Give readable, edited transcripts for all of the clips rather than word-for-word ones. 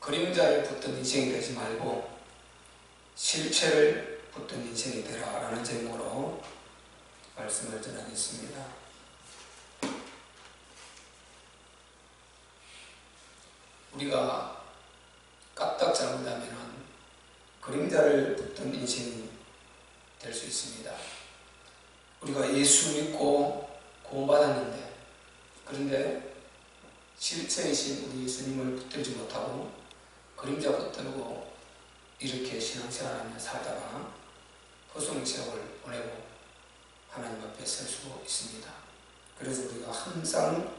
그림자를 붙든 인생이 되지 말고 실체를 붙든 인생이 되라 라는 제목으로 말씀을 전하겠습니다. 우리가 까딱 잘못하면 그림자를 붙든 인생이 될 수 있습니다. 우리가 예수 믿고 구원받았는데, 그런데 실체이신 우리 예수님을 붙들지 못하고 그림자 붙들고 이렇게 신앙생활하며 살다가 허송세월을 보내고 하나님 앞에 설 수 있습니다. 그래서 우리가 항상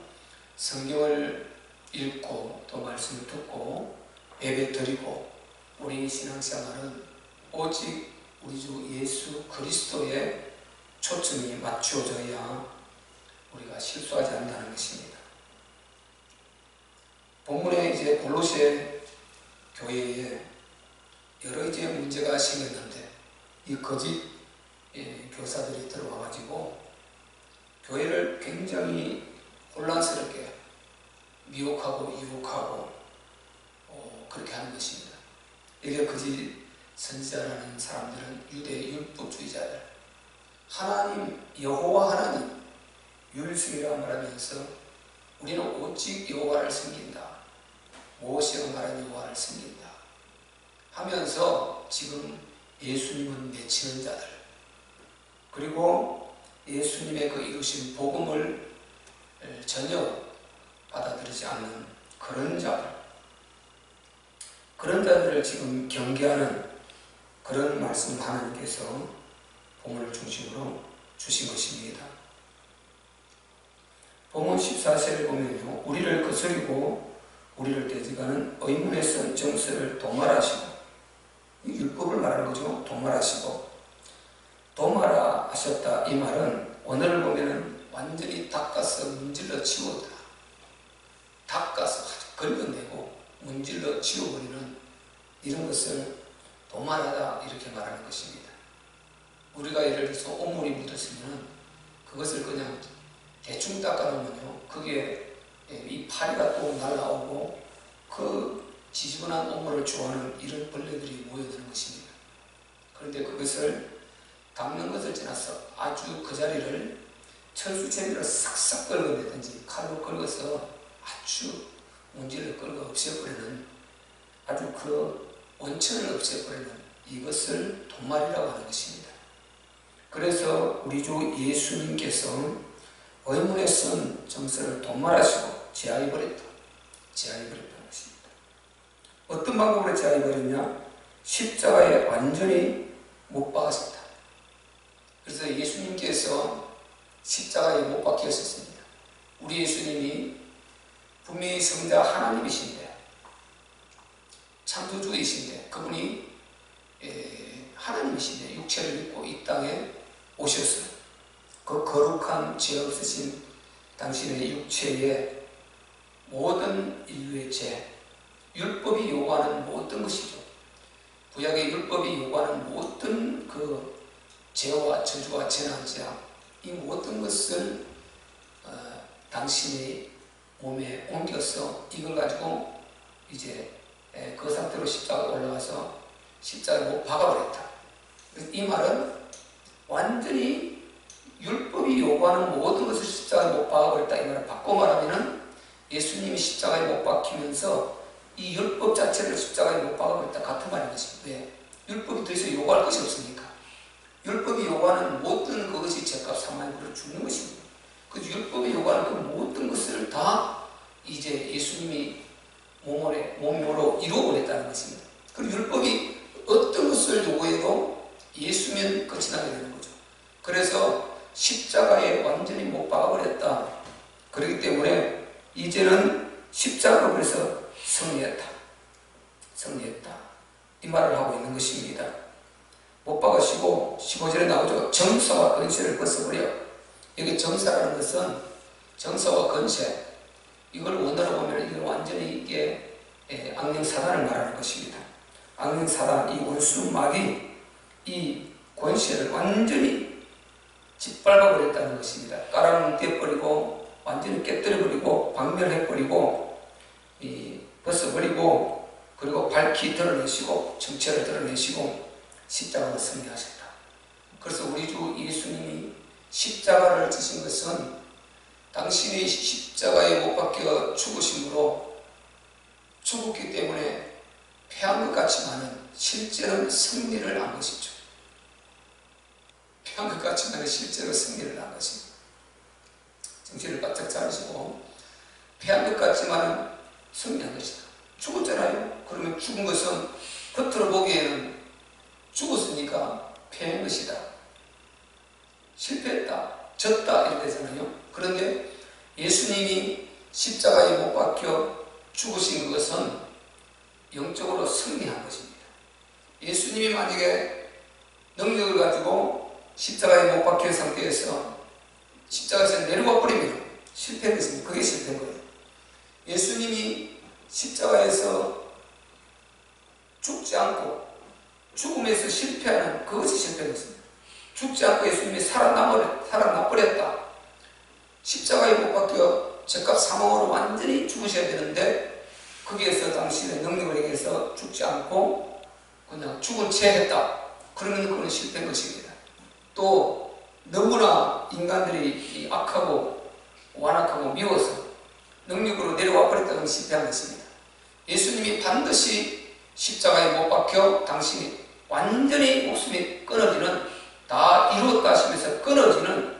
성경을 읽고 또 말씀을 듣고 예배 드리고 우리 신앙생활은 오직 우리 주 예수 그리스도의 초점이 맞추어져야 우리가 실수하지 않는다는 것입니다. 본문에 이제 골로새 교회에 여러 이제 문제가 생겼는데 이 거짓 교사들이 들어와가지고 교회를 굉장히 혼란스럽게 미혹하고 유혹하고 그렇게 하는 것입니다. 이게 거짓 선지자라는 사람들은 유대 율법주의자들, 하나님 여호와 하나님 율성이라고 말하면서 우리는 오직 여호와를 섬긴다, 모세가 말한 여호와를 섬긴다 하면서 지금 예수님은 내치는 자들, 그리고 예수님의 그 이루신 복음을 전혀 받아들이지 않는 그런 자들을 지금 경계하는 그런 말씀을 하나님께서 본문을 중심으로 주신 것입니다. 본문 14절을 보면요, 우리를 거스리고 우리를 대적하는 의문에 쓴 정서를 도말하시고, 율법을 말하는 거죠. 도말하시고, 도말하셨다 이 말은 원어를 보면은 완전히 닦아서 문질러 치웠다, 닦아서 긁어내고 문질러 치워버리는 이런 것을 도말하다 이렇게 말하는 것입니다. 우리가 예를 들어서 오물이 묻었으면 그것을 그냥 대충 닦아놓으면요, 그게 이 파리가 또 날라오고 그 지저분한 오물을 좋아하는 이런 벌레들이 모여드는 것입니다. 그런데 그것을 닦는 것을 지나서 아주 그 자리를 철수체비로 싹싹 긁어내든지 칼로 긁어서 아주 문제를 긁어 없애버리는, 아주 그 원천을 없애버리는 이것을 도말이라고 하는 것입니다. 그래서 우리 주 예수님께서 의문에 쓴 정서를 도말하시고 제하해버렸다는 것입니다. 어떤 방법으로 제하해버렸냐? 십자가에 완전히 못 박았습니다. 그래서 예수님께서 십자가에 못 박혔었습니다. 우리 예수님이 분명히 성자 하나님이신데, 창조주이신데, 그분이 하나님이신데 육체를 입고 이 땅에 오셨어요. 그 거룩한 죄 없으신 당신의 육체에 모든 인류의 죄, 율법이 요구하는 모든 것이죠. 구약의 율법이 요구하는 모든 그 죄와 저주와 재난죄, 이 모든 것을 당신의 몸에 옮겨서 이걸 가지고 이제 그 상태로 십자가에 올라가서 십자가에 못 박아버렸다. 이 말은 완전히 율법이 요구하는 모든 것을 십자가에 못 박아버렸다 이 말을 바꿔 말하면 예수님이 십자가에 못 박히면서 이 율법 자체를 십자가에 못 박아버렸다 같은 말인 것입니다. 왜? 율법이 더 이상 요구할 것이 없으니까. 율법이 요구하는 모든 그것이 죄값 사망으로 죽는 것입니다. 그 율법이 요구하는 그 모든 것을 다 이제 예수님이 몸으로 이루어버렸다는 것입니다. 그리고 율법이 어떤 것을 요구해도 예수면 끝이 나게 되는 거죠. 그래서 십자가에 완전히 못 박아버렸다. 그렇기 때문에 이제는 십자가로 그래서 승리했다. 이 말을 하고 있는 것입니다. 못 박으시고 15절에 나오죠. 정사와 권세를 벗어버려. 여기 정사라는 것은 정사와 권세, 이걸 원어로 보면 이건 완전히 이게 악령 사단을 말하는 것입니다. 악령 사단, 이 원수 마귀, 이 권세를 완전히 짓밟아버렸다는 것입니다. 깔아뭉개버리고 완전히 깨뜨려버리고 박멸해버리고 벗어버리고, 그리고 밝히 드러내시고 정체를 드러내시고 십자가로 승리하셨다. 그래서 우리 주 예수님이 십자가를 지신 것은 당신이 십자가에 못 박혀 죽으심으로 죽었기 때문에 패한 것 같지만은 실제로는 승리를 한 것이죠. 패한 것 같지만은 실제로 승리를 한 것입니다. 정신을 바짝 차리시고 패한 것 같지만은 승리한 것이다. 죽었잖아요. 그러면 죽은 것은 겉으로 보기에는 죽었으니까 패한 것이다. 실패했다. 졌다. 이렇게 되잖아요. 그런데 예수님이 십자가에 못 박혀 죽으신 것은 영적으로 승리한 것입니다. 예수님이 만약에 능력을 가지고 십자가에 못 박힌 상태에서 십자가에서 내려와 버리면 실패한 것입니다. 그게 실패인 거예요. 예수님이 십자가에서 죽지 않고 죽음에서 실패하는 그것이 실패인 것입니다. 죽지 않고 예수님이 살아나버렸다. 십자가에 못 박혀 죄값 사망으로 완전히 죽으셔야 되는데 거기에서 당신의 능력을 얘기해서 죽지 않고 그냥 죽은 채 했다. 그러면 그건 실패인 것입니다. 또 너무나 인간들이 악하고 완악하고 미워서 능력으로 내려와 버렸다는 실패한 것입니다. 예수님이 반드시 십자가에 못 박혀 당신이 완전히 목숨이 끊어지는 다 이루었다 하시면서 끊어지는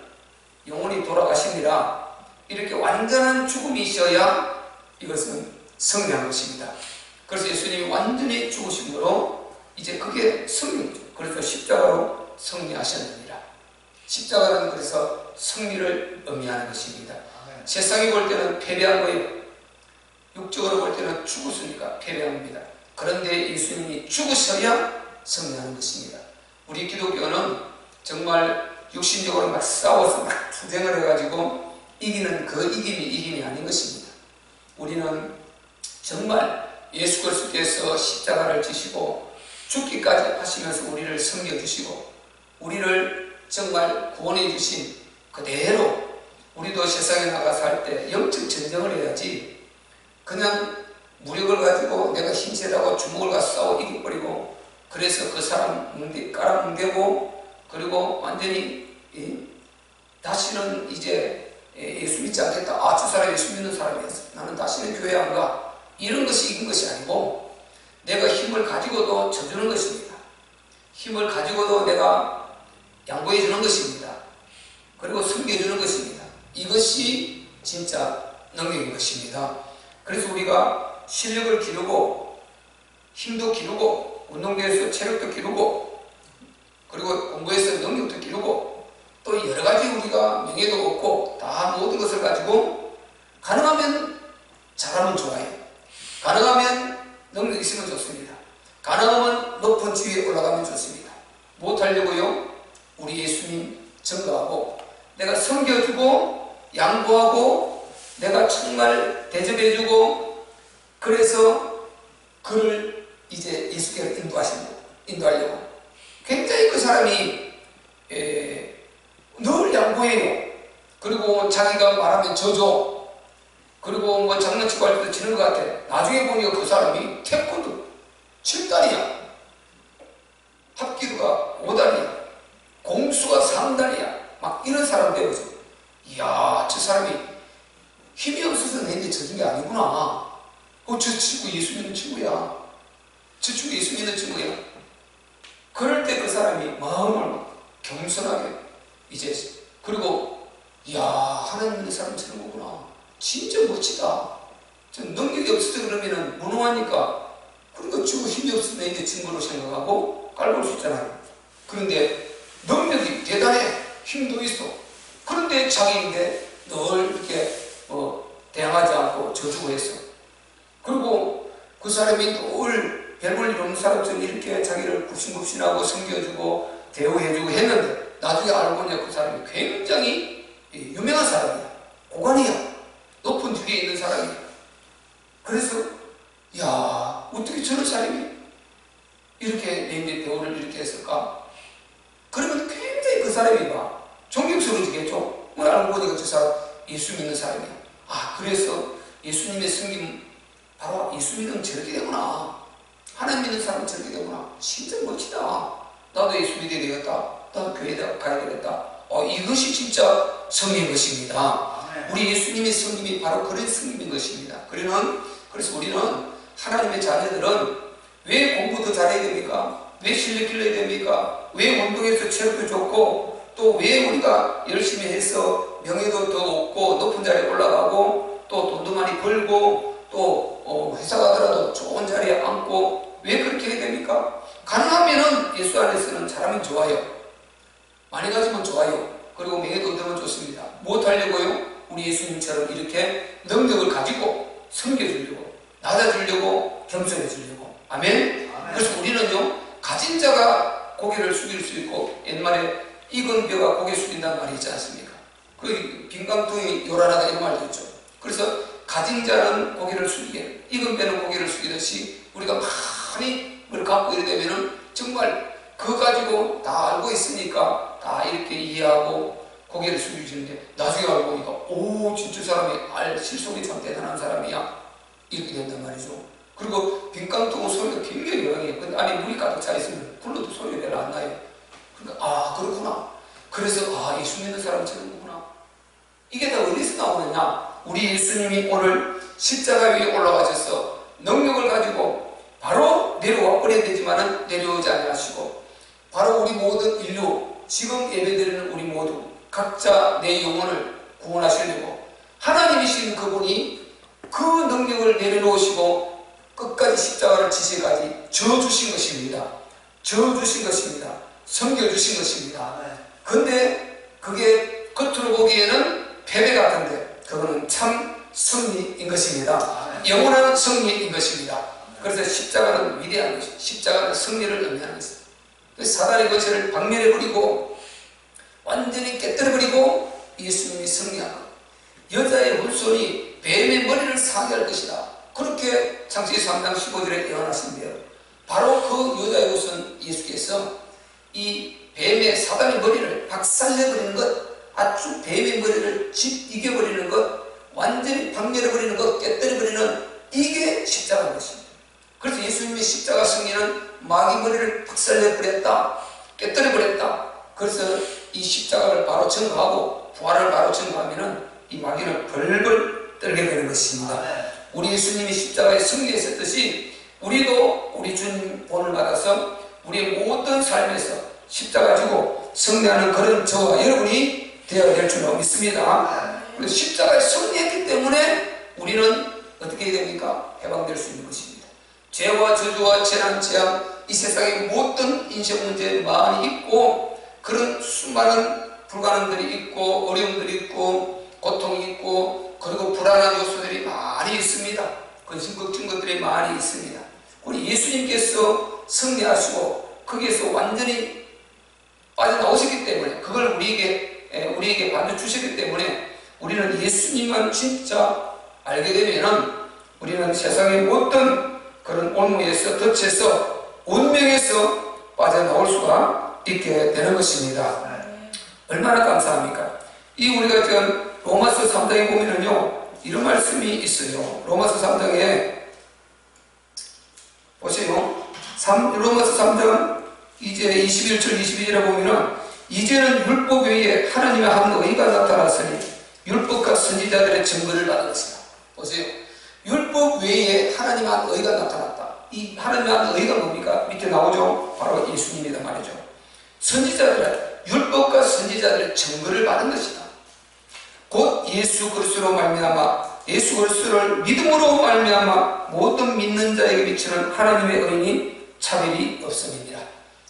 영혼이 돌아가시니라 이렇게 완전한 죽음이셔야 이것은 승리한 것입니다. 그래서 예수님이 완전히 죽으심으로 이제 그게 승리죠. 그래서 십자가로 승리하셨느니라. 십자가는 그래서 승리를 의미하는 것입니다. 세상이 볼 때는 패배한 거예요. 육적으로 볼 때는 죽었으니까 패배한 겁니다. 그런데 예수님이 죽으셔야 승리하는 것입니다. 우리 기독교는 정말 육신적으로 막 싸워서 막 투쟁을 해가지고 이기는 그 이김이 아닌 것입니다. 우리는 정말 예수 그리스도께서 십자가를 지시고 죽기까지 하시면서 우리를 섬겨주시고 우리를 정말 구원해 주신 그대로 우리도 세상에 나가서 할 때 영적 전쟁을 해야지 그냥 무력을 가지고 내가 힘세다고 주먹을 가서 싸워 이겨버리고 그래서 그 사람 깔아뭉개고 그리고 완전히 다시는 이제 예수 믿지 않겠다. 아, 저 사람 예수 믿는 사람이었어. 나는 다시는 교회 안 가. 이런 것이 이긴 것이 아니고 내가 힘을 가지고도 져주는 것입니다. 힘을 가지고도 내가 양보해 주는 것입니다. 그리고 섬겨주는 것입니다. 이것이 진짜 능력인 것입니다. 그래서 우리가 실력을 기르고 힘도 기르고 운동대에서 체력도 기르고 그리고 공부에서 능력도 기르고 또 여러 가지 우리가 명예도 얻고 다 모든 것을 가지고 가능하면 잘하면 좋아요. 가능하면 능력이 있으면 좋습니다. 가능하면 높은 지위에 올라가면 좋습니다. 못하려고요? 우리 예수님 증거하고 내가 섬겨주고 양보하고 내가 정말 대접해주고 그래서 그를 이제 예수께로 인도하려고 굉장히 그 사람이 늘 양보해요. 그리고 자기가 말하면 져줘. 그리고 뭐 장난치고 할 때도 지는 것 같아. 나중에 보니까 그 사람이 태권도 7단이야. 합기도가 5단이야. 공수가 3단이야. 막 이런 사람 되어서 이야, 저 사람이 힘이 없어서 내인데 져준 게 아니구나. 저 친구 예수 믿는 친구야. 저 친구 예수 믿는 친구야. 그럴 때 그 사람이 마음을 겸손하게 이제 그리고 이야, 하나님 믿는 사람 저런 거구나. 진짜 멋지다. 저 능력이 없어서 그러면은 무능하니까 그러니까 지금 힘이 없으면 이제 증거로 생각하고 깔볼 수 있잖아요. 그런데 능력이 대단해. 힘도 있어. 그런데 자기인데 늘 이렇게 대항하지 않고 져주고 했어. 그리고 그 사람이 늘 별 볼 일 없는 사람처럼 이렇게 자기를 굽신굽신하고 섬겨주고 대우해주고 했는데 나중에 알고 보니까 그 사람이 굉장히 유명한 사람이야. 고관이야. 높은 직에 있는 사람이야. 그래서 야, 어떻게 저런 사람이 이렇게 내인데 대우를 이렇게 했을까? 그러면 굉장히 그 사람이 막 존경스러워지겠죠. 알고 보니까 저 사람 예수 믿는 사람이야. 아, 그래서 예수님의 섬김 바로 예수 믿으면 저렇게 되구나. 믿는 사람은 저렇게 되구나. 진짜 멋지다. 나도 예수 믿어야 되겠다. 나도 교회에 가야 되겠다. 이것이 진짜 성리인 것입니다. 우리 예수님의 성림이 바로 그런 성림인 것입니다. 그래서 우리는 하나님의 자녀들은 왜 공부 더 잘해야 됩니까? 왜 실력 길러야 됩니까? 왜 운동에서 체력도 좋고 또 왜 우리가 열심히 해서 명예도 더 얻고 높은 자리에 올라가고 또 돈도 많이 벌고 또 회사 가더라도 좋은 자리에 앉고 왜 그렇게 해야 됩니까? 가능하면은 예수 안에서는 잘하면 좋아요. 많이 가지면 좋아요. 그리고 명예도 얻으면 좋습니다. 무엇하려고요? 우리 예수님처럼 이렇게 능력을 가지고 섬겨주려고, 낮아주려고, 겸손해주려고. 아멘? 그래서 우리는요, 가진 자가 고개를 숙일 수 있고, 옛말에 익은 뼈가 고개 숙인다는 말이 있지 않습니까? 그 빈강통이 요란하다 이런 말도 있죠. 그래서 가진 자는 고개를 숙이게, 익은 뼈는 고개를 숙이듯이 우리가 많이 뭘 갖고 이래 되면은 정말 그거 가지고 다 알고 있으니까 다 이렇게 이해하고 고개를 숙이시는데 나중에 알고 보니까 오 진짜 사람이 실속이 참 대단한 사람이야 이렇게 된단 말이죠. 그리고 빈깡통은 소리가 굉장히 요란해요. 근데 안에 물이 가득 차 있으면 불러도 소리가 별로 안 나요. 그러니까 그렇구나. 그래서 예수 믿는 사람은 저런 거구나. 이게 다 어디서 나오느냐? 우리 예수님이 오늘 십자가 위에 올라가셔서 능력을 가지고 바로 내려와 버려야 되지만은 내려오지 않으시고 바로 우리 모든 인류 지금 예배드리는 우리 모두 각자 내 영혼을 구원하시려고 하나님이신 그분이 그 능력을 내려놓으시고 끝까지 십자가를 지시까지 져주신 것입니다. 져주신 것입니다. 섬겨주신 것입니다. 근데 그게 겉으로 보기에는 패배 같은데 그거는 참 승리인 것입니다. 영원한 승리인 것입니다. 그래서 십자가는 위대한 것입니다. 십자가는 승리를 의미하는 것입니다. 사단의 거체를 박멸해버리고 완전히 깨뜨려버리고 예수님이 승리한 것. 여자의 후손이 뱀의 머리를 상대할 것이다. 그렇게 창세기 3장 15절에 예언하신대요. 바로 그 여자의 후손 예수께서 이 뱀의 사단의 머리를 박살내버리는 것, 아주 뱀의 머리를 이겨버리는 것, 완전히 박멸해버리는 것, 깨뜨려버리는 이게 십자가인 것입니다. 그래서 예수님의 십자가 승리는 마귀 머리를 박살내버렸다, 깨뜨려버렸다. 그래서 이 십자가를 바로 증거하고 부활을 바로 증거하면은 이 마귀는 벌벌 떨게 되는 것입니다. 우리 예수님이 십자가에 승리했었듯이 우리도 우리 주님 본을 받아서 우리의 모든 삶에서 십자가 지고 승리하는 그런 저와 여러분이 되어야 될 줄로 믿습니다. 그래서 십자가에 승리했기 때문에 우리는 어떻게 해야 됩니까? 해방될 수 있는 것입니다. 죄와 저주와 재난, 재앙, 이 세상에 모든 인생 문제 많이 있고 그런 수많은 불가능들이 있고 어려움들이 있고 고통이 있고 그리고 불안한 요소들이 많이 있습니다. 근심 걱정 것들이 많이 있습니다. 우리 예수님께서 승리하시고 거기에서 완전히 빠져나오셨기 때문에 그걸 우리에게 받아주셨기 때문에 우리는 예수님만 진짜 알게 되면은 우리는 세상의 모든 그런 올무에서 덫에서 운명에서 빠져나올 수가 있게 되는 것입니다. 얼마나 감사합니까? 우리가 지금 로마서 3장에 보면은요 이런 말씀이 있어요. 로마서 3장에 보세요. 로마서 3장 이제 21절 22절에 보면은 이제는 율법 외에 하나님의 한 의가 나타났으니 율법과 선지자들의 증거를 받은 것이다. 보세요. 율법 외에 하나님의 한 의가 나타났다. 이 하나님의 한 의가 뭡니까? 밑에 나오죠. 바로 예수님이다 말이죠. 율법과 선지자들의 증거를 받은 것이다. 곧 예수 그리스도로 말미암아 예수 그리스도를 믿음으로 말미암아 모든 믿는 자에게 비치는 하나님의 의인이 차별이 없음이니라.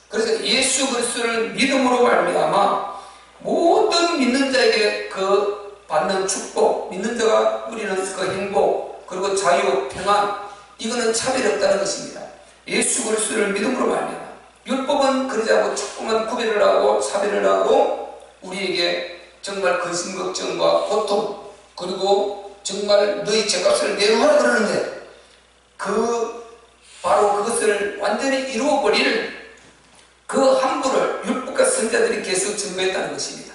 그래서 예수 그리스도를 믿음으로 말미암아 모든 믿는 자에게 그 받는 축복, 믿는 자가 누리는 그 행복, 그리고 자유, 평안, 이거는 차별이 없다는 것입니다. 예수 그리스도를 믿음으로 말미암아. 율법은 그러지 않고 자꾸만 구별을 하고 사별을 하고 우리에게 정말 근심 걱정과 고통 그리고 정말 너희 죄값을 내놓으라 그러는데 바로 그것을 완전히 이루어버릴 그 함부를 율법과 선지자들이 계속 증거했다는 것입니다.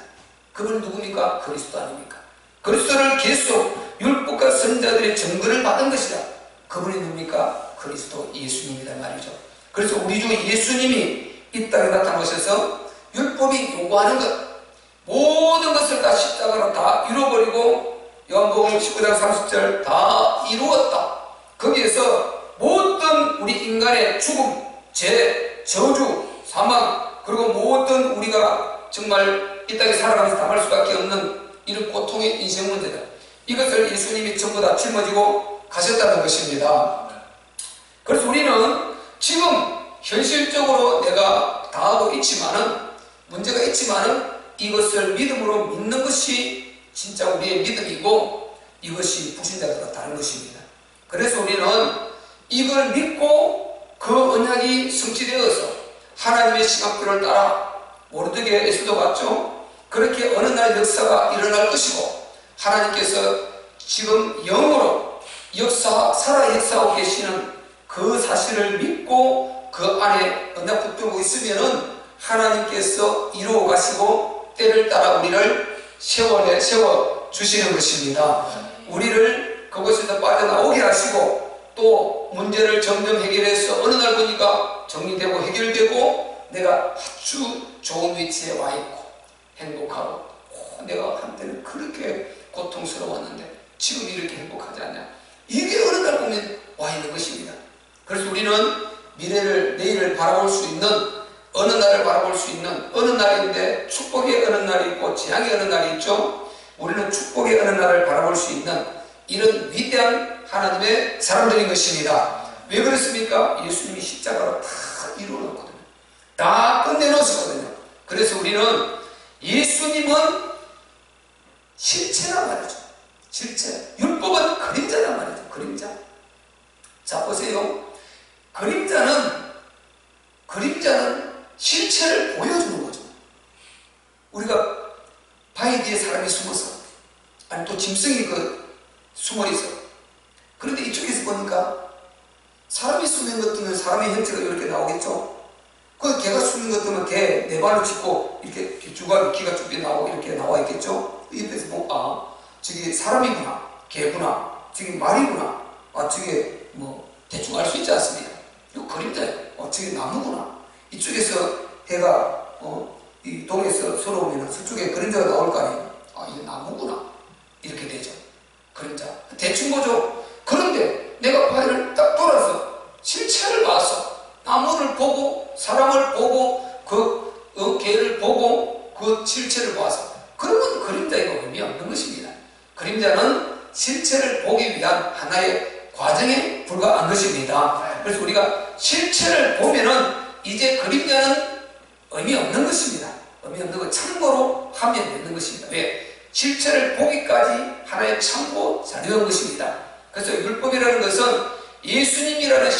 그분 누굽니까? 그리스도 아닙니까? 그리스도를 계속 율법과 선지자들의 증거를 받은 것이다. 그분이 누굽니까? 그리스도 예수님이다 말이죠. 그래서 우리 주 예수님이 이 땅에 나타나셔서 율법이 요구하는 것, 모든 것을 다 십자가로 다 이루어버리고 요한복음 19장 30절 다 이루었다. 거기에서 모든 우리 인간의 죽음, 죄, 저주, 사망, 그리고 모든 우리가 정말 이 땅에 살아가면서 당할 수밖에 없는 이런 고통의 인생 문제다. 이것을 예수님이 전부 다 짊어지고 가셨다는 것입니다. 그래서 우리는 지금 현실적으로 내가 당하고 있지만은, 문제가 있지만은 이것을 믿음으로 믿는 것이 진짜 우리의 믿음이고, 이것이 불신자들과 다른 것입니다. 그래서 우리는 이걸 믿고 그 언약이 성취되어서 하나님의 시간표를 따라 모르드게에서도 봤죠. 그렇게 어느 날 역사가 일어날 것이고, 하나님께서 지금 영으로 살아 역사하고 계시는 그 사실을 믿고 그 안에 언약 붙들고 있으면은 하나님께서 이루어 가시고 때를 따라 우리를 세워 주시는 것입니다. 우리를 그것에서 빠져나오게 하시고, 또 문제를 점점 해결해서 어느 날 보니까 정리되고 해결되고 내가 아주 좋은 위치에 와 있고 행복하고, 내가 한때는 그렇게 고통스러웠는데 지금 이렇게 행복하지 않냐, 이게 어느 날 보면 와 있는 것입니다. 그래서 우리는 미래를, 내일을 바라볼 수 있는, 어느 날을 바라볼 수 있는 어느 날인데, 축복의 어느 날이 있고 재앙의 어느 날이 있죠. 우리는 축복의 어느 날을 바라볼 수 있는 이런 위대한 하나님의 사람들인 것입니다. 왜 그렇습니까? 예수님이 십자가로 다 이루어놓거든요. 다 끝내놓으시거든요. 그래서 우리는 예수님은 실체란 말이죠. 실체. 율법은 그림자란 말이죠. 그림자. 자, 보세요. 그림자는 실체를 보여주는 거죠. 우리가 바위 뒤에 사람이 숨어서, 아니 또 짐승이 숨어 있어. 그런데 이쪽에서 보니까 사람이 숨는 것 뜨면 사람의 형체가 이렇게 나오겠죠. 그 개가 숨는 것 뜨면 개 네 발로 짚고 이렇게 귀가 쭉 나오고 이렇게 나와 있겠죠. 옆에서 보고, 아, 저게 사람이구나, 개구나, 저게 말이구나, 아, 저게 대충 알 수 있지 않습니까? 이거 그림자예요. 저게 나무구나. 이쪽에서 해가 이 동에서 서로 오면 서쪽에 그림자가 나올 거 아니에요. 아, 이게 나무구나. 이렇게 되죠. 그림자. 대충 보죠. 그런데 내가 바위를 딱 돌아서 실체를 봐서 나무를 보고 사람을 보고 개를 보고 그 실체를 봐서, 그러면 그림자가 의미 없는 것입니다. 그림자는 실체를 보기 위한 하나의 과정에 불과한 것입니다. 그래서 우리가 실체를 보면은 이제 그림자는 의미 없는 것입니다. 의미 없는 것, 참고로 하면 되는 것입니다. 왜? 실체를 보기까지 하나의 참고 자료인 것입니다. 그래서 율법이라는 것은 예수님이라는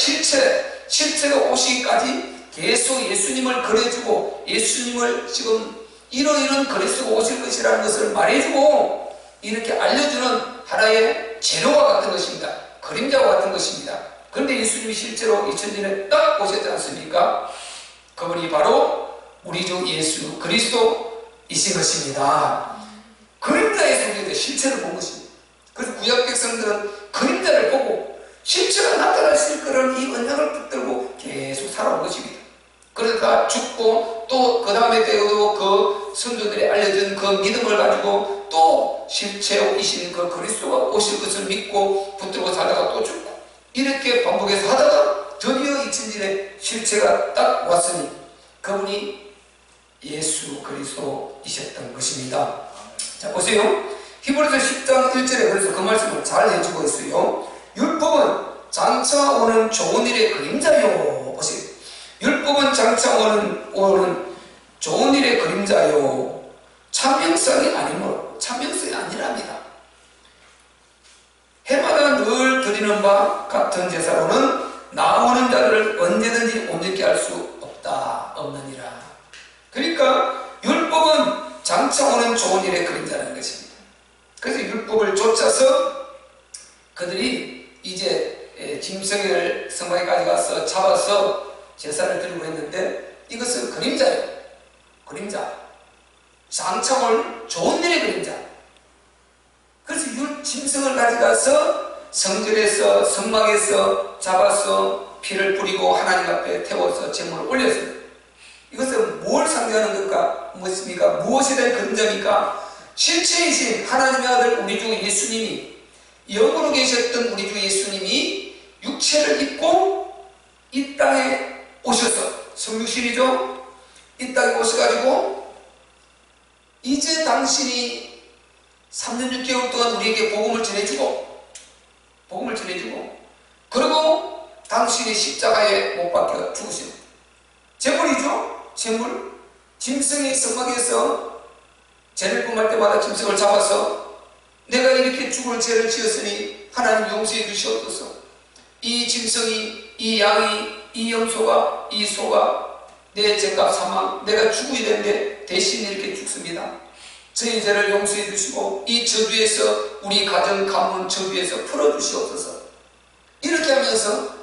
실체가 오시기까지 계속 예수님을 그려주고, 예수님을 지금 이런 그리스도가 오실 것이라는 것을 말해주고 이렇게 알려주는 하나의 재료와 같은 것입니다. 그림자와 같은 것입니다. 그런데 예수님이 실제로 2000년에 딱 오셨지 않습니까? 그분이 바로 우리 주 예수 그리스도이신 것입니다. 그림자의 성경에 실체를 본 것입니다. 그래서 구약 백성들은 그림자를 보고 실체가 나타나실 거라는 이 언약을 붙들고 계속 살아온 것입니다. 그러니까 죽고 또 그 다음에 때에도 그 선조들이 알려준 그 믿음을 가지고 또 실체이신 그 그리스도가 오실 것을 믿고 붙들고 살다가 또 죽고, 이렇게 반복해서 하다가 드디어 2000년에 실체가 딱 왔으니 그분이 예수 그리스도이셨던 것입니다. 자, 보세요. 히브리서 10장 1절에 그래서 그 말씀을 잘 해주고 있어요. 율법은 장차 오는 좋은 일의 그림자요. 보세요. 율법은 장차 오는 좋은 일의 그림자요. 참명성이 아니므로, 참명성이 아니랍니다. 해마다 늘 드리는 바 같은 제사로는 나오는 자를 언제든지 온전케 할 수 없느니라. 그러니까 율법은 장차 오는 좋은 일의 그림자라는 것입니다. 그래서 율법을 쫓아서 그들이 이제 짐승을 성막에 가서 잡아서 제사를 드리고 했는데, 이것은 그림자예요. 그림자. 장차 올 좋은 일의 그림자. 그래서 짐승을 가져가서 성전에서 성막에서 잡아서 피를 뿌리고 하나님 앞에 태워서 제물을 올렸습니다. 이것은 뭘 상징하는 것과 무엇입니까? 무엇에 대한 그림자입니까? 실체이신 하나님의 아들 우리 주 예수님이, 영으로 계셨던 우리 주 예수님이 육체를 입고 이 땅에 오셔서, 성육신이죠? 이 땅에 오셔가지고 이제 당신이 3년 6개월 동안 우리에게 복음을 전해주고 그리고 당신이 십자가에 못 박혀 죽으신 제물이죠. 제물. 짐승이 성막에서 죄를 범할 때마다 짐승을 잡아서 내가 이렇게 죽을 죄를 지었으니 하나님 용서해 주시옵소서. 이 짐승이, 이 양이, 이 염소가, 이 소가 내 죄값 사망, 내가 죽어야 되는데 대신 이렇게 죽습니다. 저희 죄를 용서해 주시고 이 저주에서, 우리 가정 가문 저주에서 풀어주시옵소서. 이렇게 하면서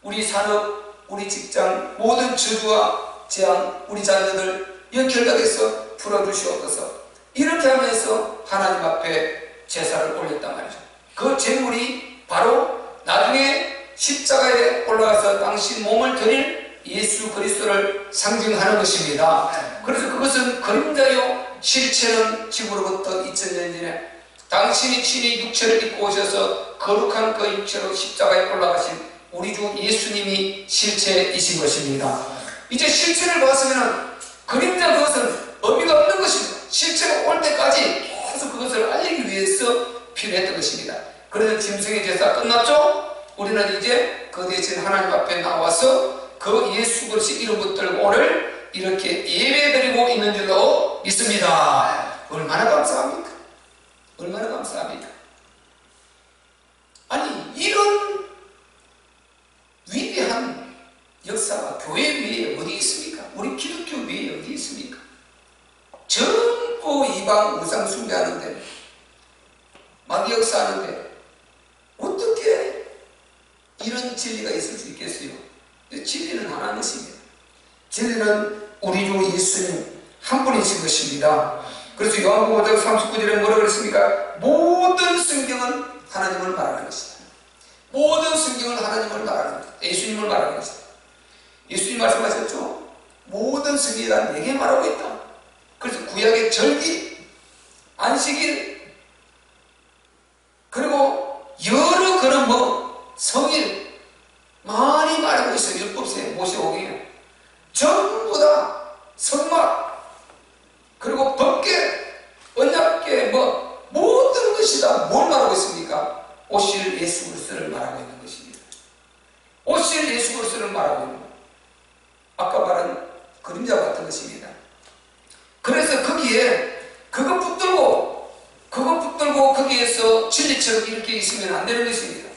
우리 산업, 우리 직장 모든 저주와 재앙, 우리 자녀들 연결각에서 풀어주시옵소서. 이렇게 하면서 하나님 앞에 제사를 올렸단 말이죠. 그 제물이 바로 나중에 십자가에 올라가서 당신 몸을 드릴 예수 그리스도를 상징하는 것입니다. 그래서 그것은 그림자요, 실체는 지금으로부터 2000년 전에 당신이 친히 육체를 입고 오셔서 거룩한 그 육체로 십자가에 올라가신 우리 주 예수님이 실체이신 것입니다. 이제 실체를 봤으면 그림자 그것은 의미가 없는 것입니다. 실체가 올 때까지 계속 그것을 알리기 위해서 필요했던 것입니다. 그래서 짐승의 제사 끝났죠? 우리는 이제 그 대신 하나님 앞에 나와서 그 예수 그리스도의 이름 붙들고 오늘 이렇게 예배드리고 있는 줄로 믿습니다. 얼마나 감사합니까? 얼마나 감사합니까? 아니, 이런 위대한 역사가 교회 위에 어디 있습니까? 우리 기독교 위에 어디 있습니까? 전부 이방 우상 숭배하는데, 마귀 역사하는데 어떻게 이런 진리가 있을 수 있겠어요? 진리는 하나인 것입니다. 진리는 우리 주 예수님 한 분이신 것입니다. 그래서 요한복음 5장 39절에 뭐라고 그랬습니까? 모든 성경은 하나님을 말하는 것이다. 모든 성경은 하나님을 말하는 것이다. 예수님을 말하는 것이다. 예수님 말씀하셨죠? 모든 성경이 다 내게 말하고 있다. 그래서 구약의 절기, 안식일, 그리고 여러 그런 성일 많이 말하고 있어요. 율법서에, 모세오경에 전부 다 성막, 그리고 법계, 언약계, 모든 것이 다 뭘 말하고 있습니까? 오실 예수 그리스도를 말하고 있는 것입니다. 오실 예수 그리스도를 말하고 있는 것. 아까 말한 그림자 같은 것입니다. 그래서 거기에 그거 붙들고 거기에서 진리처럼 이렇게 있으면 안 되는 것입니다.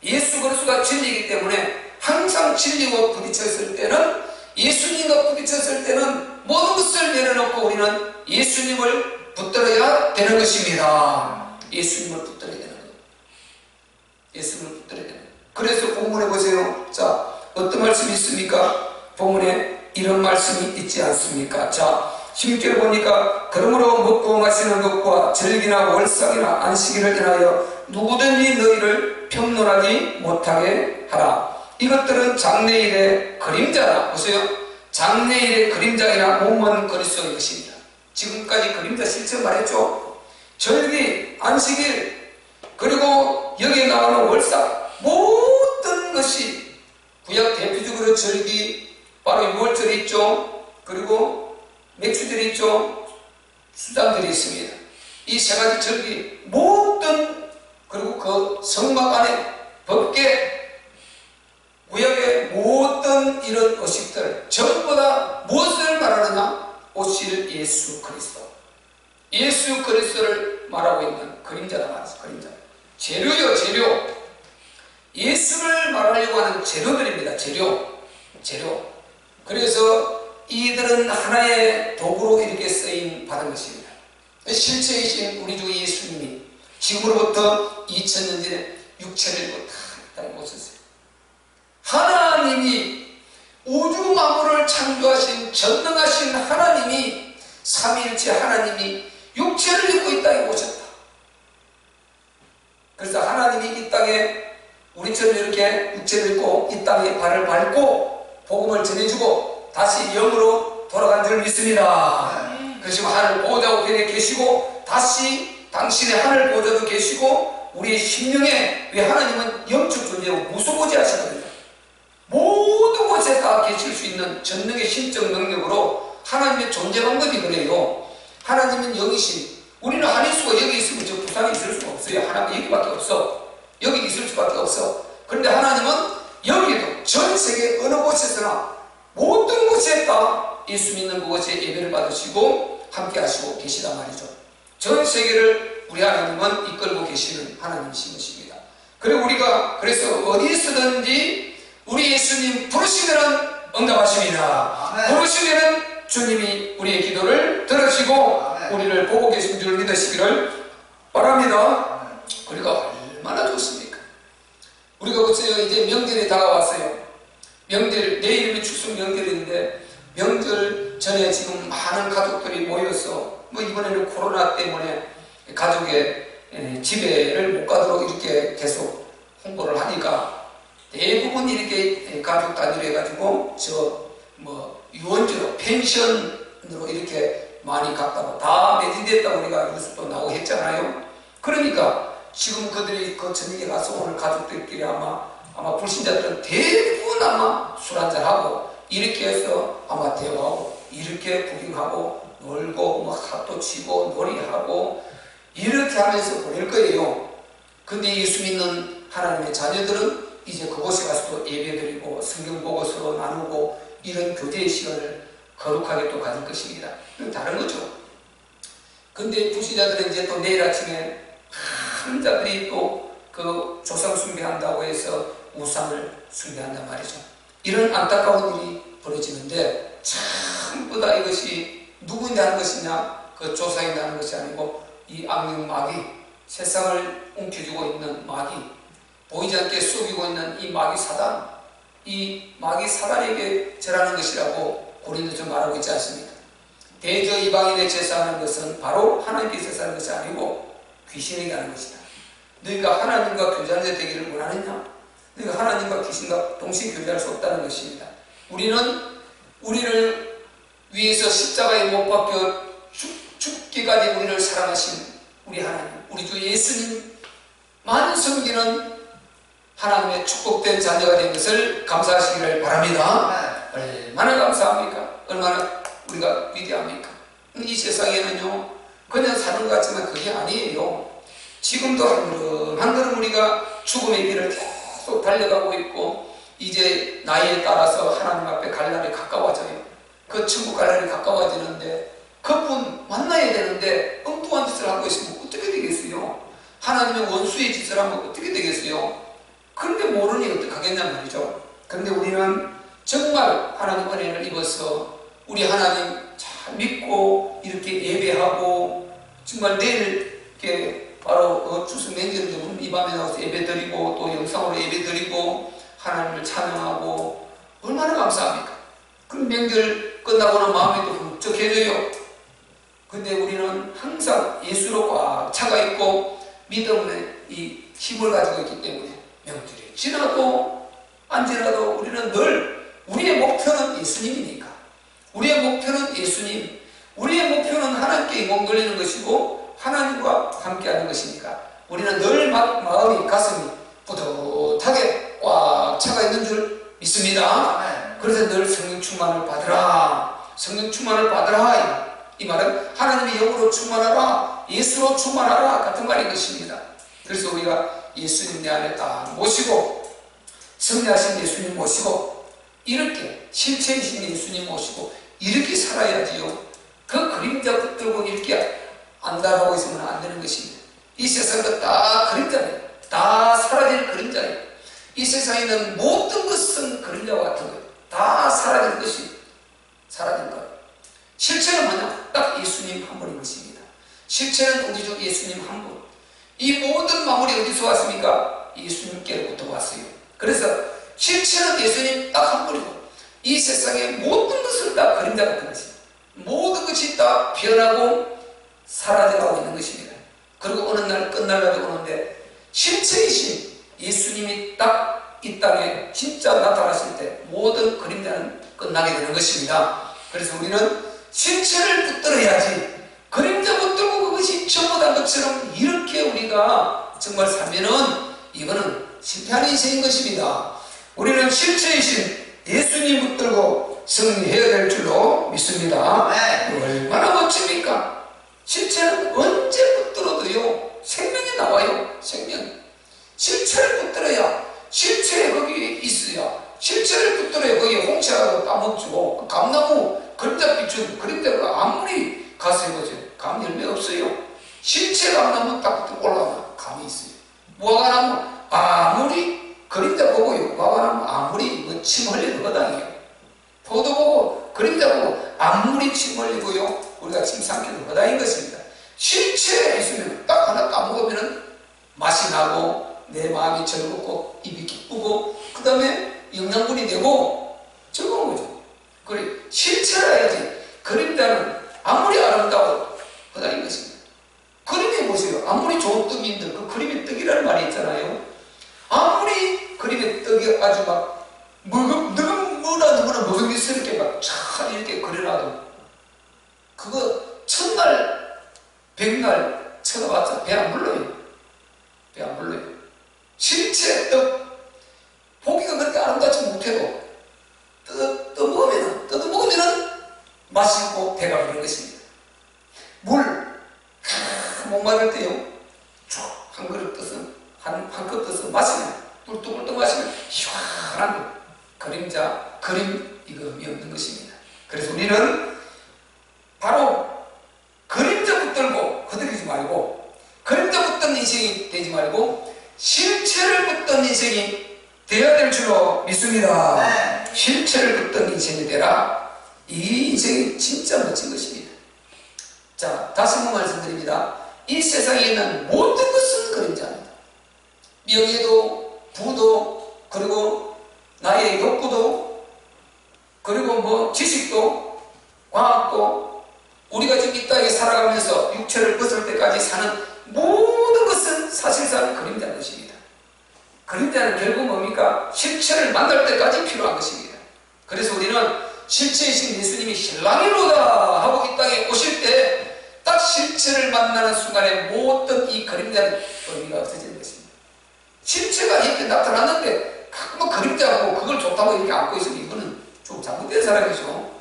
예수 그리스도가 진리이기 때문에 항상 진리와 부딪혔을 때는, 예수님과 부딪혔을 때는 모든 것을 내려놓고 우리는 예수님을 붙들어야 되는 것입니다. 예수님을 붙들어야 되는 거예요. 예수님을 붙들어야 되는 거예요. 그래서 본문에 보세요. 자, 어떤 말씀이 있습니까? 본문에 이런 말씀이 있지 않습니까? 자, 16절 보니까 그러므로 먹고 마시는 것과 절기나 월삭이나 안식일을 인하여 누구든지 너희를 평론하지 못하게 하라. 이것들은 장래일의 그림자다. 보세요. 장래일의 그림자이나 몸은 그리스도인 것입니다. 지금까지 그림자 실체 말했죠. 절기, 안식일, 그리고 여기에 나오는 월삭, 모든 것이 구약 대표적으로 절기, 바로 6월절이 있죠. 그리고 맥주절이 있죠. 수장절이 있습니다. 이 세 가지 절기 모든, 그리고 그 성막 안에 법계, 구약의 모든 이런 의식들 전부 다 무엇을 말하느냐? 오실 예수 그리스도, 예수 그리스도를 말하고 있는 그림자다 말이죠. 그림자, 재료요, 재료. 예수를 말하려고 하는 재료들입니다. 재료. 그래서 이들은 하나의 도구로 이렇게 쓰임 받은 것입니다. 실체이신 우리 주 예수님이 지금으로부터 2000년 전에 육체를 입고 다 땅에 오셨어요. 하나님이 우주 만물을 창조하신 전능하신 하나님이, 삼위일체 하나님이 육체를 입고 이 땅에 오셨다. 그래서 하나님이 이 땅에 우리처럼 이렇게 육체를 입고 이 땅에 발을 밟고 복음을 전해주고 다시 영으로 돌아간 줄 믿습니다. 그리고 하늘 보호자 우편에 계시고 다시 당신의 하늘 보호자도 계시고 우리의 심령에, 왜 하나님은 영적 존재고 무소부지 하시거든요. 모든 곳에 다 계실 수 있는 전능의 신적 능력으로 하나님의 존재 방법이 그래요. 하나님은 영이신, 우리는 한인수가 여기 있으면 저 부산에 있을 수가 없어요. 하나님 여기밖에 없어. 여기 있을 수밖에 없어. 그런데 하나님은 여기도 전 세계 어느 곳에서나 모든 곳에 다 예수 믿는 그곳에 예배를 받으시고 함께 하시고 계시단 말이죠. 전 세계를 우리 하나님은 이끌고 계시는 하나님이신 것입니다. 그리고 우리가 그래서 어디서든지 우리 예수님 부르시면 응답하십니다. 부르시면 주님이 우리의 기도를 들으시고 우리를 보고 계신 줄 믿으시기를 바랍니다. 우리가 얼마나 좋습니까? 우리가 보세요. 이제 명절이 다가왔어요. 명절, 내일이면 추석 명절인데 명절 전에 지금 많은 가족들이 모여서 뭐 이번에는 코로나 때문에 가족의 집에를 못 가도록 이렇게 계속 홍보를 하니까 대부분 이렇게 가족 단위로 해가지고 저 뭐 유언제로 펜션으로 이렇게 많이 갔다고 다 매진됐다고 우리가 뉴스도 나오고 했잖아요. 그러니까 지금 그들이 그 저녁에 가서 오늘 가족들끼리 아마 불신자들은 대부분 아마 술 한잔하고 이렇게 해서 아마 대화하고 이렇게 구경하고 놀고 뭐 핫도 치고 놀이하고 이렇게 하면서 보낼 거예요. 근데 예수 믿는 하나님의 자녀들은 이제 그곳에 가서 또 예배드리고 성경 보고 서로 나누고 이런 교제의 시간을 거룩하게 또 가질 것입니다. 다른 거죠. 근데 불신자들은 이제 또 내일 아침에 한 자들이 또 그 조상 숭배한다고 해서 우상을 숭배한단 말이죠. 이런 안타까운 일이 벌어지는데 전부 다 이것이 누구인데 하는 것이냐, 그 조상인데 하는 것이 아니고 이 악령 마귀, 세상을 움켜쥐고 있는 마귀, 보이지 않게 속이고 있는 이 마귀 사단, 이 마귀 사단에게 절하는 것이라고 고린도서 말하고 있지 않습니까? 대저 이방인의 제사하는 것은 바로 하나님께 제사하는 것이 아니고 귀신에게 하는 것이다. 너희가 하나님과 교제하는 자 되기를 원하느냐? 너희가 하나님과 귀신과 동시에 교제할 수 없다는 것입니다. 우리를 위해서 십자가에 못 박혀 죽기까지 우리를 사랑하신 우리 하나님, 우리 주 예수님만 섬기는 하나님의 축복된 자녀가 된 것을 감사하시기를 바랍니다. 얼마나 감사합니까? 얼마나 우리가 위대합니까? 이 세상에는요, 그냥 사는 것 같지만 그게 아니에요. 지금도 한 걸음 우리가 죽음의 길을 계속 달려가고 있고 이제 나이에 따라서 하나님 앞에 갈 날이 가까워져요. 그 천국 갈 날이 가까워지는데 그분 만나야 되는데 엉뚱한 짓을 하고 있으면 어떻게 되겠어요? 하나님의 원수의 짓을 하면 어떻게 되겠어요? 그런데 모르니 어떡하겠냔 말이죠. 그런데 우리는 정말 하나님 은혜를 입어서 우리 하나님 잘 믿고 이렇게 예배하고 정말 내일 이렇게 바로 추석 명절인데 우리는 이 밤에 나와서 예배 드리고 또 영상으로 예배 드리고 하나님을 찬양하고 얼마나 감사합니까? 그럼 명절 끝나고는 마음이 또 훌쩍해져요. 근데 우리는 항상 예수로 꽉 차가 있고 믿음의 이 힘을 가지고 있기 때문에 명절이 지나도 안 지나도 우리는 늘 우리의 목표는 예수님이니까, 우리의 목표는 예수님, 우리의 목표는 하나님께 영광 돌리는 것이고 하나님과 함께하는 것이니까 우리는 늘 마음이 가슴이 뿌듯하게 꽉 차가 있는 줄 믿습니다. 그래서 늘 성령 충만을 받으라, 성령 충만을 받으라. 이 말은 하나님의 영으로 충만하라, 예수로 충만하라 같은 말인 것입니다. 그래서 우리가 예수님 내 안에 딱 모시고 성례하신 예수님 모시고 이렇게 실체이신 예수님 모시고 이렇게 살아야지요. 그 그림자 붙들고 이렇게 안달하고 있으면 안 되는 것입니다. 이 세상도 다 그림자예요. 다 사라질 그림자예요. 이 세상에 있는 모든 것은 그림자와 같은 거예요. 다 사라질 것이 사라질 거예요. 실체는 뭐냐? 딱 예수님 한 분인 것입니다. 실체는 우리 주 예수님 한 분. 이 모든 만물이 어디서 왔습니까? 예수님께로부터 왔어요. 그래서 실체는 예수님 딱 한 분이고 이 세상의 모든 것은 다 그림자 같은 것입니다. 모든 것이 다 변하고 사라져가고 있는 것입니다. 그리고 어느 날 끝날 날이 오는데 실체이신 예수님이 딱 이 땅에 진짜 나타나실 때 모든 그림자는 끝나게 되는 것입니다. 그래서 우리는 실체를 붙들어야지, 그림자 붙들고 그것이 전부 다 것처럼 이렇게 우리가 정말 살면은 이거는 실패하는 인생인 것입니다. 우리는 실체이신 예수님 붙들고 승리해야 될 줄로 믿습니다. 얼마나 멋집니까? 실체는 언제 붙들어도요 생명이 나와요. 생명. 실체를 붙들어야, 실체에 거기 있어야, 실체를 붙들어야 거기에 홍차하고 따먹죠. 감나무 그림자 비춘 그림자가 아무리 가서 해보세요, 감 열매 없어요. 실체 감나무 딱 붙들고 올라오면 감이 있어요. 무화과나무 아무리 그림자 보고요, 무화과나무 아무리 침 흘리는 거당이에요. 포도 보고 그림자 보고 아무리 침 흘리고요 우리가 침 삼키는 거당인 것입니다. 실체에 있으면 딱 하나 따먹으면 맛이 나고 내 마음이 즐겁고 입이 기쁘고 그 다음에 영양분이 되고 즐거운 거죠. 그래, 실체라 해야지. 그림자는 아무리 아름다워 허다인 것입니다. 그림이 보세요. 아무리 좋은 떡인들 그 그림의 떡이라는 말이 있잖아요. 아무리 그림의 떡이 아주 막 누구나 모성스럽게 막 참 이렇게 그려놔도 그거 첫날 백날 쳐다봤자 배 안 불러요. 배 안 불러요. 실체 떡 보기가 그렇게 아름답지 못해도 뜯어먹으면 맛있고 배가 부르는 것입니다. 물 목마를 때요 한 그릇 떠서 한컵 떠서 마시면 꿀떡꿀떡 마시면 시원한 그림자 그림 이거이 없는 것입니다. 그래서 우리는 바로 그림자 붙들고 거들리지 말고, 그림자 붙든 인생이 되지 말고 실체를 붙든 인생이 되어야 될 줄로 믿습니다. 실체를 붙든 인생이 되라. 이 인생이 진짜 멋진 것입니다. 자, 다시 한번 말씀드립니다. 이 세상에 있는 모든 것은 그림자입니다. 명예도, 부도, 그리고 나의 욕구도, 그리고 지식도, 과학도, 우리가 지금 이 땅에 살아가면서 육체를 벗을 때까지 사는 모든 것은 사실상 그림자인 것입니다. 그림자는 결국 뭡니까? 실체를 만날 때까지 필요한 것입니다. 그래서 우리는 실체이신 예수님이 신랑이로다 하고 이 땅에 오실 때 딱 실체를 만나는 순간에 모든 이 그림자는 의미가 없어지는 것입니다. 실체가 이렇게 나타났는데 가끔 그림자고 그걸 좋다고 이렇게 안고 있으면 이거는 좀 잘못된 사람이죠.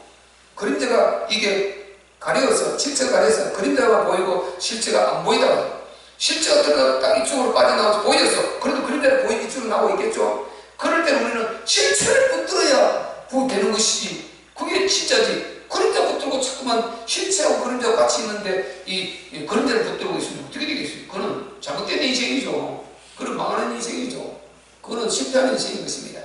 그림자가 이게 가려서, 실체가 가려서 그림자가 보이고 실체가 안 보이다가 실체가 들어가 딱 이쪽으로 빠져나와서 보여서 그래도 그림자를 보이는 이쪽으로 나오고 있겠죠. 그럴 때는 우리는 실체를 붙들어야 되는 것이지, 그게 진짜지. 그림자 붙들고 자꾸만 실체하고 그림자가 같이 있는데 이 그림자를 붙들고 있으면 어떻게 되겠어요? 그건 잘못된 인생이죠. 그건 망하는 인생이죠. 그건 실패하는 인생인 것입니다.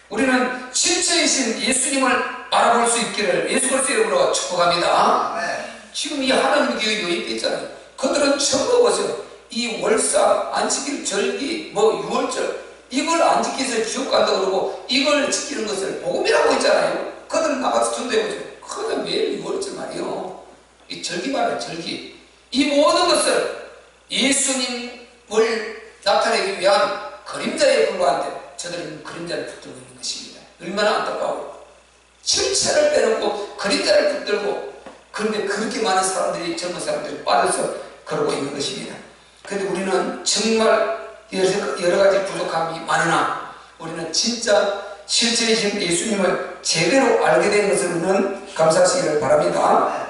우리는 실체이신 예수님을 알아볼 수 있기를 예수 그리스도의 이름으로 축복합니다. 지금 이 하나님 교회 요인도 있잖아요. 그들은 처음 보세요. 이 월사, 안식일, 절기, 유월절 이걸 안 지켜서 지옥 간다고 그러고 이걸 지키는 것을 복음이라고 했잖아요. 그들은 나가서 전도해보죠. 그들 매일 유월절 말이요. 이 절기 말이에요. 절기. 이 모든 것을 예수님을 나타내기 위한 그림자에 불과한데 저들은 그림자를 붙들고 있는 것입니다. 얼마나 안타까워요. 실체를 빼놓고 그림자를 붙들고, 그런데 그렇게 많은 사람들이, 젊은 사람들이 빠져서 그러고 있는 것입니다. 그런데 우리는 정말 여러 가지 부족함이 많으나 우리는 진짜 실제이신 예수님을 제대로 알게 된 것을 우리는 감사하시기를 바랍니다.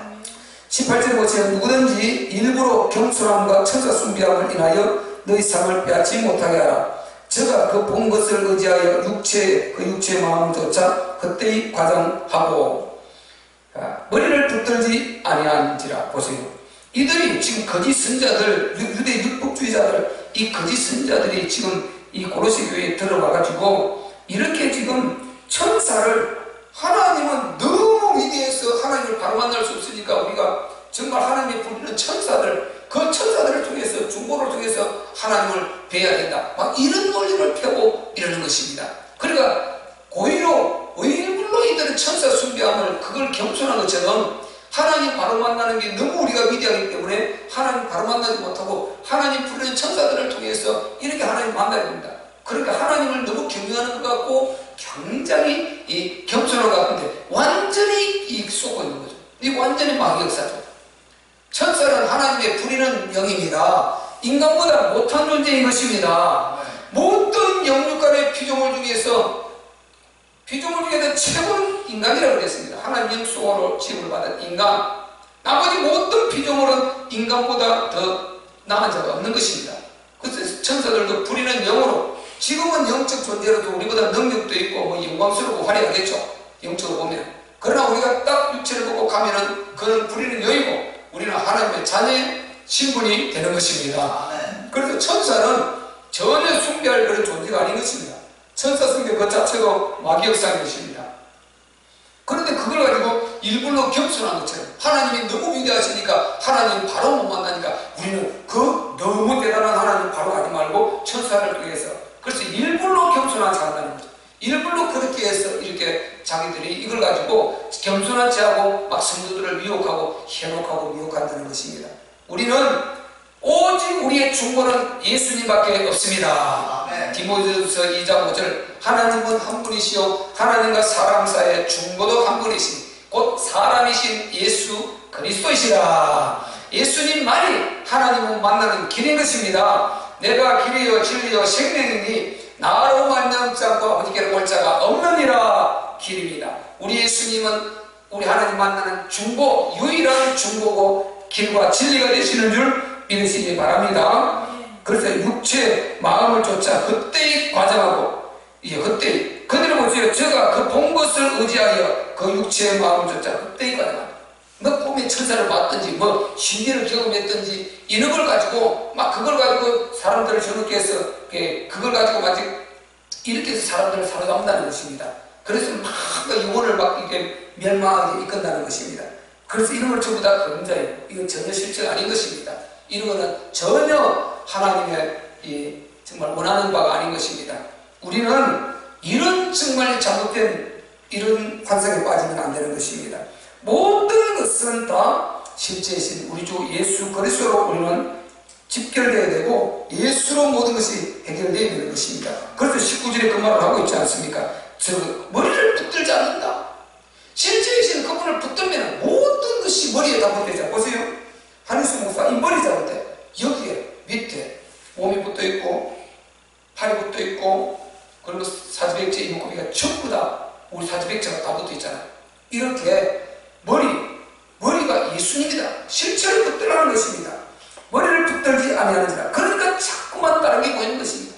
18절 보세요. 누구든지 일부러 겸손함과 천사 숭배함을 인하여 너희 삶을 빼앗지 못하게 하라. 저가 그 본 것을 의지하여 육체의 마음조차 헛되이 과장하고 머리를 붙들지 아니한지라. 보세요. 이들이 지금 거짓 선자들, 유대 율법주의자들, 이 거짓 선자들이 지금 이 고로새 교회에 들어와가지고 이렇게 지금 천사를, 하나님은 너무 위대해서 하나님을 바로 만날 수 없으니까 우리가 정말 하나님이 부르는 천사들, 그 천사들을 통해서, 중보를 통해서 하나님을 뵈야 된다. 막 이런 논리를 펴고 이러는 것입니다. 그러니까 고의로, 의일물로 이들은 천사 숭배함을, 그걸 겸손한 것처럼 하나님 바로 만나는 게 너무 우리가 위대하기 때문에 하나님 바로 만나지 못하고 하나님 부르는 천사들을 통해서 이렇게 하나님 만나야 됩니다. 그러니까 하나님을 너무 경외하는 것 같고 굉장히 겸손한 것 같은데 완전히 쏟고 있는 거죠. 이 완전히 마귀 역사죠. 천사는 하나님의 부리는 영입니다. 인간보다 못한 존재인 것입니다. 모든 영육간의 피조물 중에서 최고는 인간이라고 그랬습니다. 하나님 영속으로 지음을 받은 인간. 나머지 모든 피조물은 인간보다 더 나은 자가 없는 것입니다. 그래서 천사들도 부리는 영으로 지금은 영적 존재로도 우리보다 능력도 있고 영광스럽고 화려하겠죠. 영적으로 보면. 그러나 우리가 딱 육체를 보고 가면은 그는 부리는 영이고 우리는 하나님의 자녀의 신분이 되는 것입니다. 그래서 천사는 전혀 숭배할 그런 존재가 아닌 것입니다. 천사 숭배 그 자체도 마귀 역사인 것입니다. 그런데 그걸 가지고 일부러 겸손한 것처럼 하나님이 너무 위대하시니까 하나님 바로 못 만나니까 우리는 그 너무 대단한 하나님 바로 가지 말고 천사를 통해서 그래서 일부러 겸손하지 않는다는 거죠. 일부러 그렇게 해서 이렇게 자기들이 이걸 가지고 겸손하지 않고 막 성도들을 미혹하고 현혹하고 미혹한다는 것입니다. 우리는 오직 우리의 중보는 예수님밖에 없습니다. 디모데후서 2장 5절 하나님은 한 분이시요 하나님과 사람 사이의 중보도 한 분이시니 곧 사람이신 예수 그리스도이시라. 예수님만이 하나님을 만나는 길인 것입니다. 내가 길이요 진리요 생명이니 나로 말미암지 않고 아버지께로 올 자가 없느니라. 길입니다. 우리 예수님은 우리 하나님 만나는 중보, 유일한 중보고 길과 진리가 되시는 줄 믿으시기 바랍니다. 그래서 육체 마음을 쫓아 헛되이 과장하고 헛되이 그들을 보세요. 제가 그 본 것을 의지하여 그 육체의 마음을 쫓아 헛되이 과장합니다. 꿈에 천사를 봤든지 신비를 경험했든지 이런 걸 가지고 막 그걸 가지고 사람들을 저렇게 해서 그걸 가지고 마치 이렇게 해서 사람들을 사로잡는다는 것입니다. 그래서 막 영혼을 막 이렇게 멸망하게 이끈다는 것입니다. 그래서 이런 걸 전부 다 금자예요. 이건 전혀 실체가 아닌 것입니다. 이런 거는 전혀 하나님의 정말 원하는 바가 아닌 것입니다. 우리는 이런 정말 잘못된 이런 환상에 빠지면 안 되는 것입니다. 모든 것은 다 실제이신 우리 주 예수 그리스도로 우리는 집결되어야 되고 예수로 모든 것이 해결되어야 되는 것입니다. 그래서 19절에 그 말을 하고 있지 않습니까? 머리를 붙들지 않는다. 실제이신 그분을 붙들면 모든 것이 머리에 다 붙어있잖아요. 보세요. 한일수 목사 이 머리 잡을 때 여기에 밑에 몸이 붙어있고 팔이 붙어있고 그리고 사지백제 이목구비가 전부 다 우리 사지백제가 다 붙어있잖아요. 이렇게 머리가 예수님이다. 실체를 붙들라는 것입니다. 머리를 붙들지 아니하는지라. 그러니까 자꾸만 다른 게 보이는 것입니다.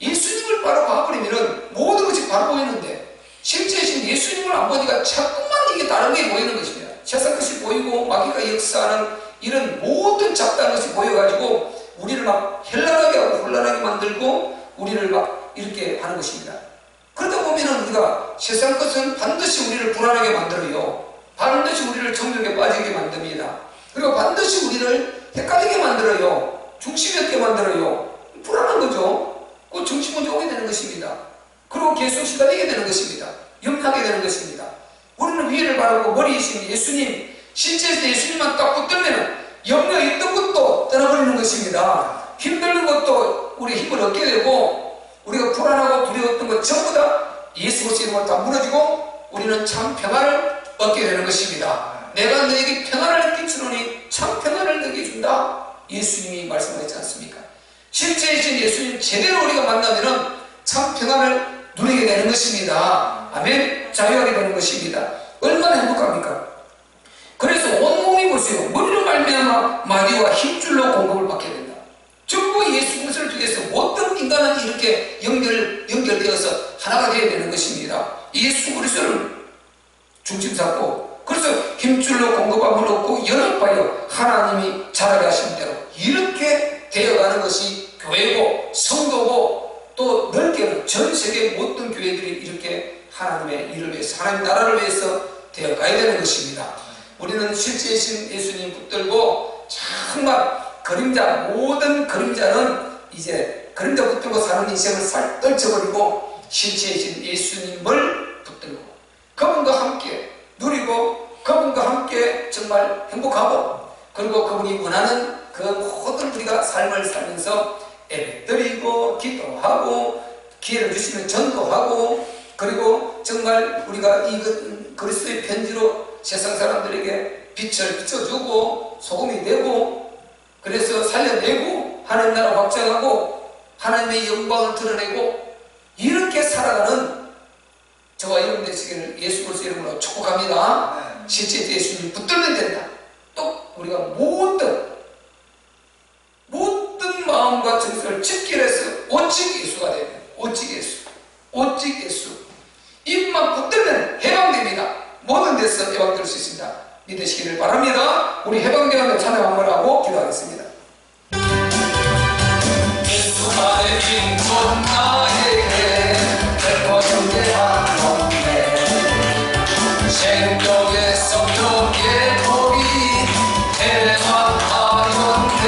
예수님을 바로 봐버리면 모든 것이 바로 보이는데 실제이신 예수님을 안 보니까 자꾸만 이게 다른 게 보이는 것입니다. 세상 것이 보이고 마귀가 역사하는 이런 모든 잡다한 것이 보여가지고 우리를 막 현란하게 하고 혼란하게 만들고 우리를 막 이렇게 하는 것입니다. 그러다 보면 우리가 세상 것은 반드시 우리를 불안하게 만들어요. 반드시 우리를 정욕에 빠지게 만듭니다. 그리고 반드시 우리를 헷갈리게 만들어요. 중심이 없게 만들어요. 불안한 거죠. 그 정신 문제 오게 되는 것입니다. 그리고 계속 시달리게 되는 것입니다. 염려하게 되는 것입니다. 우리는 위를 바라보고 머리이신 예수님, 실제에서 예수님만 딱 붙들면 염려 있던 것도 떠나버리는 것입니다. 힘든 것도 우리 힘을 얻게 되고 우리가 불안하고 두려웠던 것 전부 다 예수 그리스도의 이름으로 다 무너지고 우리는 참 평안을 얻게 되는 것입니다. 내가 너에게 평안을 끼치노니 참 평안을 너에게 준다. 예수님이 말씀하셨지 않습니까? 실제이신 예수님 제대로 우리가 만나면은 참 평안을 누리게 되는 것입니다. 아멘. 자유하게 되는 것입니다. 얼마나 행복합니까? 그래서 온몸이 보세요. 머리로 말미암아 마귀와 힘줄로 공급을 받게 된다. 전부 예수 그리스도를 통해서 모든 인간은 이렇게 연결되어서 하나가 되어야 되는 것입니다. 예수 그리스도를 중심 삼고 그래서 힘줄로 공급함을 얻고 연합하여 하나님이 자라게 하신 대로 이렇게 되어가는 것이 교회고 성도고 또 넓게는 전 세계 모든 교회들이 이렇게 하나님의 일을 위해서 하나님 나라를 위해서 되어가야 되는 것입니다. 우리는 실제이신 예수님 붙들고 정말 모든 그림자는 이제 그림자 붙들고 사는 인생을 살 떨쳐버리고 실제이신 예수님을 붙들고 그분과 함께 누리고 그분과 함께 정말 행복하고, 그리고 그분이 원하는 그 모든 우리가 삶을 살면서 예배드리고 기도하고 기회를 주시면 전도하고, 그리고 정말 우리가 이 그리스도의 편지로 세상 사람들에게 빛을 비춰주고 소금이 되고, 그래서 살려내고 하나님 나라 확장하고 하나님의 영광을 드러내고, 이렇게 살아가는 저와 여러분 되시기를 예수 그리스도 이름으로 축복합니다. 실제 예수님 붙들면 된다. 또 우리가 모든 마음과 정신을 짓기를 해서 오직 예수가 되면, 오직 예수 입만 붙들면 해방됩니다. 모든 데서 해방될 수 있습니다. 믿으시기를 바랍니다. 우리 해방되는 찬양 한번 하고 기도하겠습니다. 예수 안에 빈손 나에게 결코 존재한 없네. 생명의 성령의 법이 해방하였네.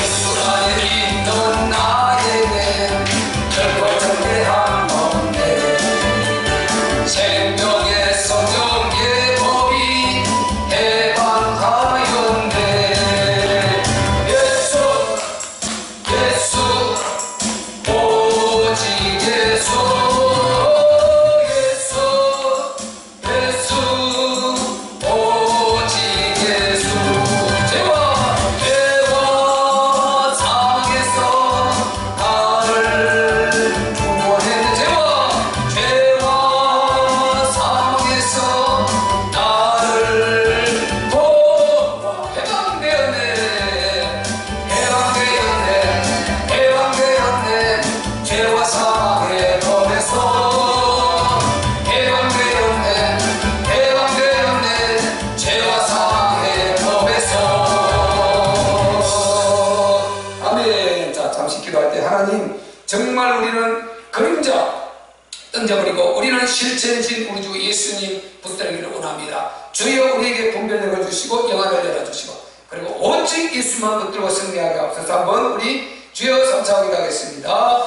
예수 안에 빈손 나에게 결코 존재한 없네. 생명의 성령의 법이 해방하였네. 예수 오직 예수 오직 예수. 죄와 사망에서 나를 구원했네. 죄와 사망에서 나를 해방되었네. 죄와 사망의 법에서 해방되었네. 죄와 사망의 법에서. 아멘. 자, 잠시 기도할 때 하나님, 정말 우리는 그림자 던져버리고 우리는 실체이신 우리 주 예수님 붙들기를 원합니다. 주여 우리에게 분별력을 주시고 영안을 열어주시고, 그리고 오직 예수만 붙들고 승리하게 하옵소서. 한번 우리 주여 3차 기도하겠습니다.